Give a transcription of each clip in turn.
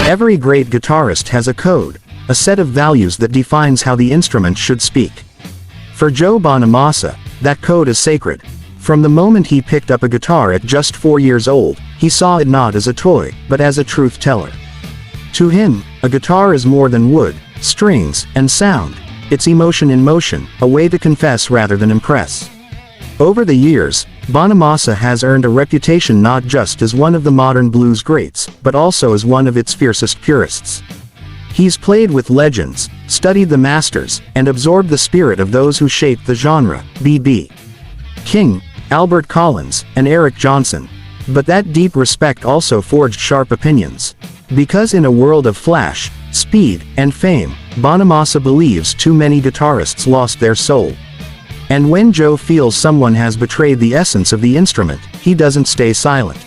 Every great guitarist has a code, a set of values that defines how the instrument should speak. For Joe Bonamassa, that code is sacred. From the moment he picked up a guitar at just 4 years old, he saw it not as a toy, but as a truth teller. To him, a guitar is more than wood, strings, and sound. It's emotion in motion, a way to confess rather than impress. Over the years, Bonamassa has earned a reputation not just as one of the modern blues greats, but also as one of its fiercest purists. He's played with legends, studied the masters, and absorbed the spirit of those who shaped the genre, B.B. King, Albert Collins, and Eric Johnson. But that deep respect also forged sharp opinions. Because in a world of flash, speed, and fame, Bonamassa believes too many guitarists lost their soul. And when Joe feels someone has betrayed the essence of the instrument, he doesn't stay silent.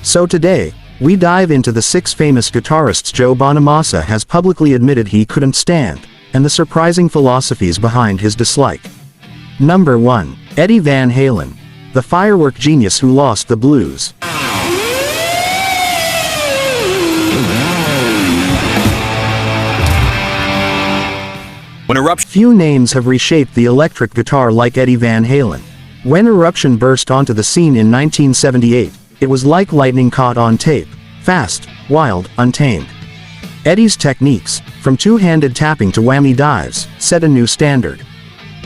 So today, we dive into the 6 famous guitarists Joe Bonamassa has publicly admitted he couldn't stand, and the surprising philosophies behind his dislike. Number 1. Eddie Van Halen, the firework genius who lost the blues. Few names have reshaped the electric guitar like Eddie Van Halen. When Eruption burst onto the scene in 1978, it was like lightning caught on tape, fast, wild, untamed. Eddie's techniques, from two-handed tapping to whammy dives, set a new standard.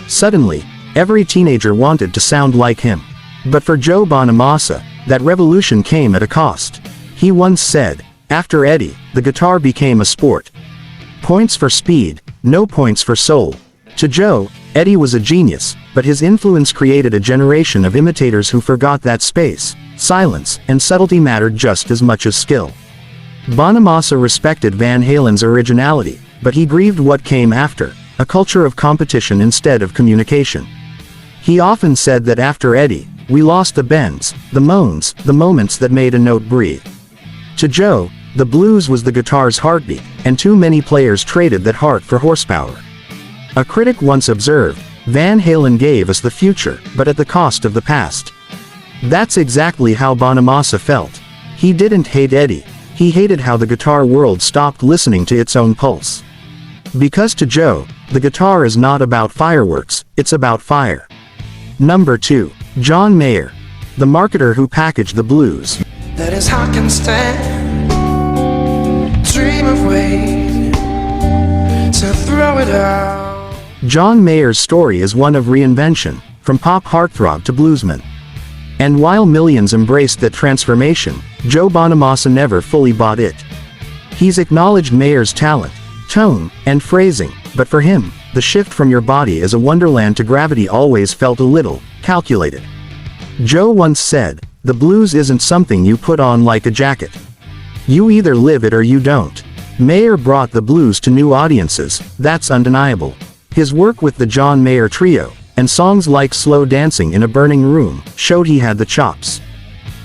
Suddenly, every teenager wanted to sound like him. But for Joe Bonamassa, that revolution came at a cost. He once said, "After Eddie, the guitar became a sport. Points for speed, no points for soul." To Joe, Eddie was a genius, but his influence created a generation of imitators who forgot that space, silence, and subtlety mattered just as much as skill. Bonamassa respected Van Halen's originality, but he grieved what came after, a culture of competition instead of communication. He often said that after Eddie, we lost the bends, the moans, the moments that made a note breathe. To Joe, the blues was the guitar's heartbeat, and too many players traded that heart for horsepower. A critic once observed, "Van Halen gave us the future, but at the cost of the past." That's exactly how Bonamassa felt. He didn't hate Eddie, he hated how the guitar world stopped listening to its own pulse. Because to Joe, the guitar is not about fireworks, it's about fire. Number 2. John Mayer, the marketer who packaged the blues. That is how I can stand, dream of ways to throw it out. John Mayer's story is one of reinvention, from pop heartthrob to bluesman. And while millions embraced that transformation, Joe Bonamassa never fully bought it. He's acknowledged Mayer's talent, tone, and phrasing, but for him, the shift from your body as a wonderland to gravity always felt a little calculated. Joe once said, "The blues isn't something you put on like a jacket. You either live it or you don't." Mayer brought the blues to new audiences, that's undeniable. His work with the John Mayer Trio, and songs like Slow Dancing in a Burning Room, showed he had the chops.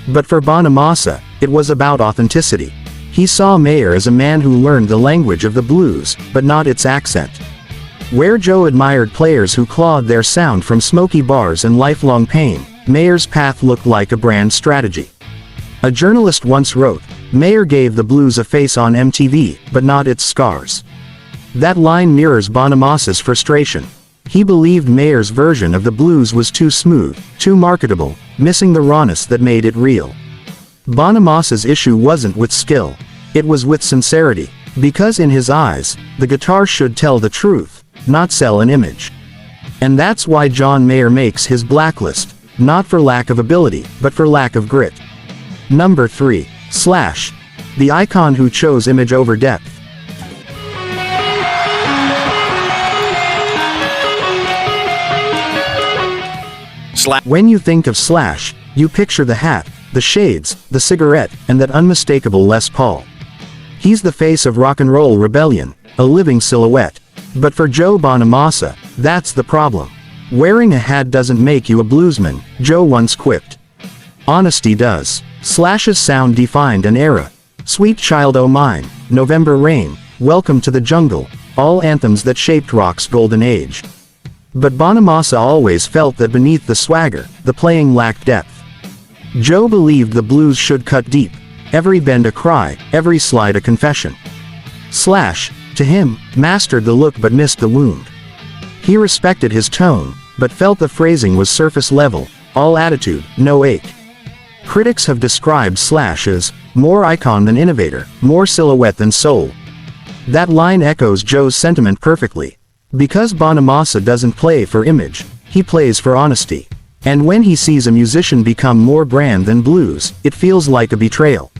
But for Bonamassa, it was about authenticity. He saw Mayer as a man who learned the language of the blues, but not its accent. Where Joe admired players who clawed their sound from smoky bars and lifelong pain, Mayer's path looked like a brand strategy. A journalist once wrote, "Mayer gave the blues a face on MTV, but not its scars." That line mirrors Bonamassa's frustration. He believed Mayer's version of the blues was too smooth, too marketable, missing the rawness that made it real. Bonamassa's issue wasn't with skill, it was with sincerity, because in his eyes, the guitar should tell the truth, not sell an image. And that's why John Mayer makes his blacklist, not for lack of ability, but for lack of grit. Number 3. Slash, the icon who chose image over depth. When you think of Slash, you picture the hat, the shades, the cigarette, and that unmistakable Les Paul. He's the face of rock and roll rebellion, a living silhouette. But for Joe Bonamassa, that's the problem. Wearing a hat doesn't make you a bluesman, Joe once quipped. Honesty does. Slash's sound defined an era. Sweet Child O' Mine, November Rain, Welcome to the Jungle, all anthems that shaped rock's golden age. But Bonamassa always felt that beneath the swagger, the playing lacked depth. Joe believed the blues should cut deep. every bend a cry, every slide a confession. Slash, to him, mastered the look but missed the wound. He respected his tone, but felt the phrasing was surface level, all attitude, no ache. Critics have described Slash as more icon than innovator, more silhouette than soul. That line echoes Joe's sentiment perfectly. Because Bonamassa doesn't play for image, he plays for honesty. And when he sees a musician become more brand than blues, it feels like a betrayal.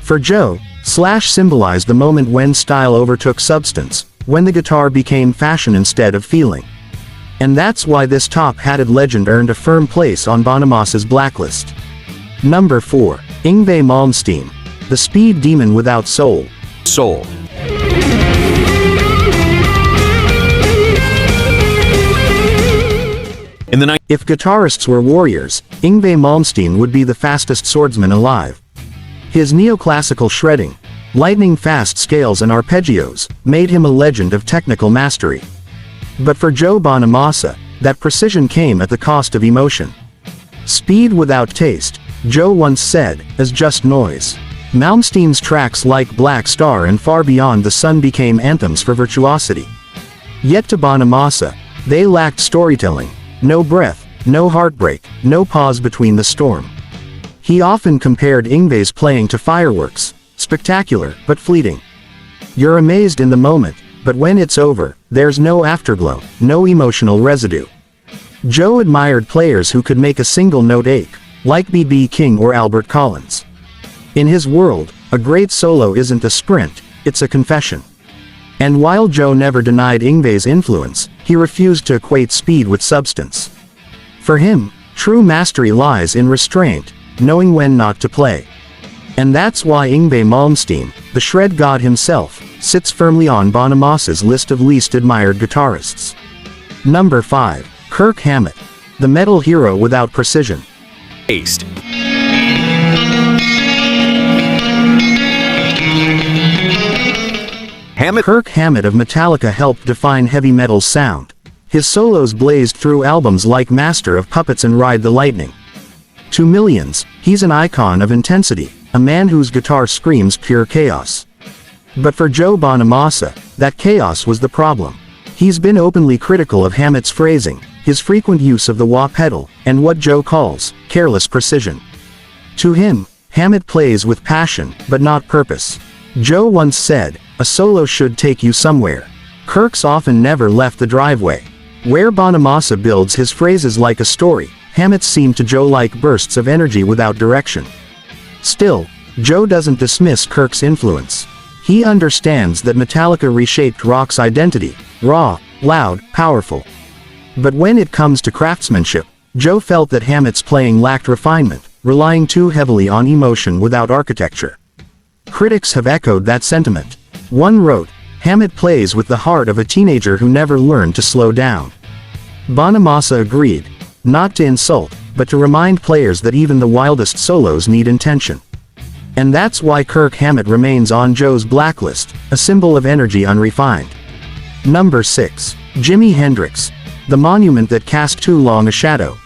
For Joe, Slash symbolized the moment when style overtook substance, when the guitar became fashion instead of feeling. And that's why this top-hatted legend earned a firm place on Bonamassa's blacklist. Number 4. Yngwie Malmsteen, the speed demon without soul. If guitarists were warriors, Yngwie Malmsteen would be the fastest swordsman alive. His neoclassical shredding, lightning-fast scales and arpeggios, made him a legend of technical mastery. But for Joe Bonamassa, that precision came at the cost of emotion. Speed without taste, Joe once said, is just noise. Malmsteen's tracks like Black Star and Far Beyond the Sun became anthems for virtuosity. Yet to Bonamassa, they lacked storytelling, no breath, no heartbreak, no pause between the storm. He often compared Yngwie's playing to fireworks, spectacular but fleeting. You're amazed in the moment, but when it's over, there's no afterglow, no emotional residue. Joe admired players who could make a single note ache, like B.B. King or Albert Collins. In his world, a great solo isn't a sprint, it's a confession. And while Joe never denied Yngwie's influence, he refused to equate speed with substance. For him, true mastery lies in restraint, knowing when not to play. And that's why Yngwie Malmsteen, the shred god himself, sits firmly on Bonamassa's list of least admired guitarists. Number 5. Kirk Hammett, the metal hero without precision. Kirk Hammett of Metallica helped define heavy metal's sound. His solos blazed through albums like Master of Puppets and Ride the Lightning. To millions, he's an icon of intensity, a man whose guitar screams pure chaos. But for Joe Bonamassa, that chaos was the problem. He's been openly critical of Hammett's phrasing, his frequent use of the wah pedal, and what Joe calls careless precision. To him, Hammett plays with passion, but not purpose. Joe once said, a solo should take you somewhere. Kirk's often never left the driveway. Where Bonamassa builds his phrases like a story, Hammett's seem to Joe like bursts of energy without direction. Still, Joe doesn't dismiss Kirk's influence. He understands that Metallica reshaped rock's identity, raw, loud, powerful. But when it comes to craftsmanship, Joe felt that Hammett's playing lacked refinement, relying too heavily on emotion without architecture. Critics have echoed that sentiment. One wrote, Hammett plays with the heart of a teenager who never learned to slow down. Bonamassa agreed, not to insult, but to remind players that even the wildest solos need intention. And that's why Kirk Hammett remains on Joe's blacklist, a symbol of energy unrefined. Number 6. Jimi Hendrix, the monument that cast too long a shadow.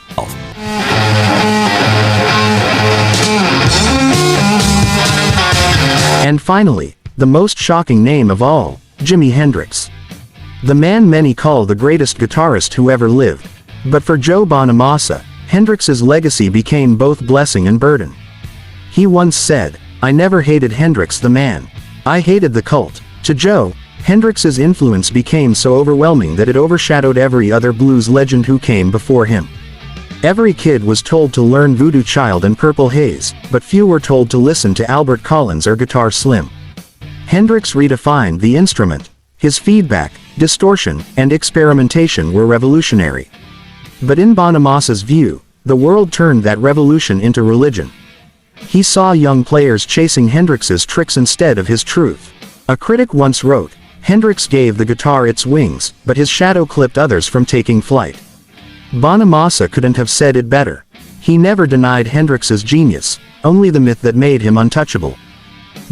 And finally, the most shocking name of all, Jimi Hendrix. The man many call the greatest guitarist who ever lived. But for Joe Bonamassa, Hendrix's legacy became both blessing and burden. He once said, I never hated Hendrix the man. I hated the cult. To Joe, Hendrix's influence became so overwhelming that it overshadowed every other blues legend who came before him. Every kid was told to learn Voodoo Child and Purple Haze, but few were told to listen to Albert Collins or Guitar Slim. Hendrix redefined the instrument. His feedback, distortion, and experimentation were revolutionary. But in Bonamassa's view, the world turned that revolution into religion. He saw young players chasing Hendrix's tricks instead of his truth. A critic once wrote, Hendrix gave the guitar its wings, but his shadow clipped others from taking flight. Bonamassa couldn't have said it better. He never denied Hendrix's genius, only the myth that made him untouchable.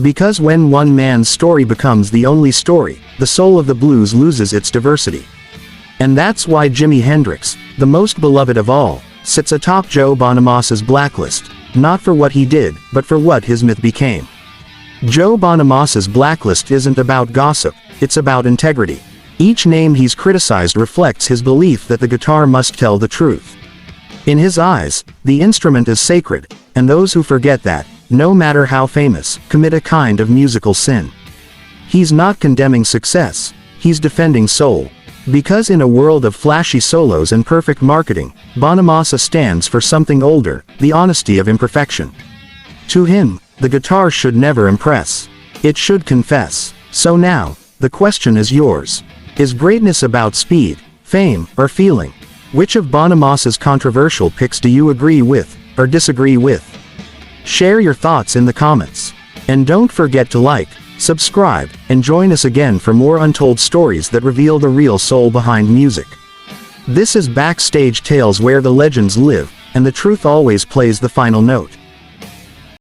Because when one man's story becomes the only story, the soul of the blues loses its diversity. And that's why Jimi Hendrix, the most beloved of all, sits atop Joe Bonamassa's blacklist, not for what he did, but for what his myth became. Joe Bonamassa's blacklist isn't about gossip, it's about integrity. Each name he's criticized reflects his belief that the guitar must tell the truth. In his eyes, the instrument is sacred, and those who forget that, no matter how famous, commit a kind of musical sin. He's not condemning success, he's defending soul. Because in a world of flashy solos and perfect marketing, Bonamassa stands for something older, the honesty of imperfection. To him, the guitar should never impress. It should confess. So now, the question is yours. Is greatness about speed, fame, or feeling? Which of Bonamassa's controversial picks do you agree with, or disagree with? Share your thoughts in the comments. And don't forget to like, subscribe, and join us again for more untold stories that reveal the real soul behind music. This is Backstage Tales, where the legends live, and the truth always plays the final note.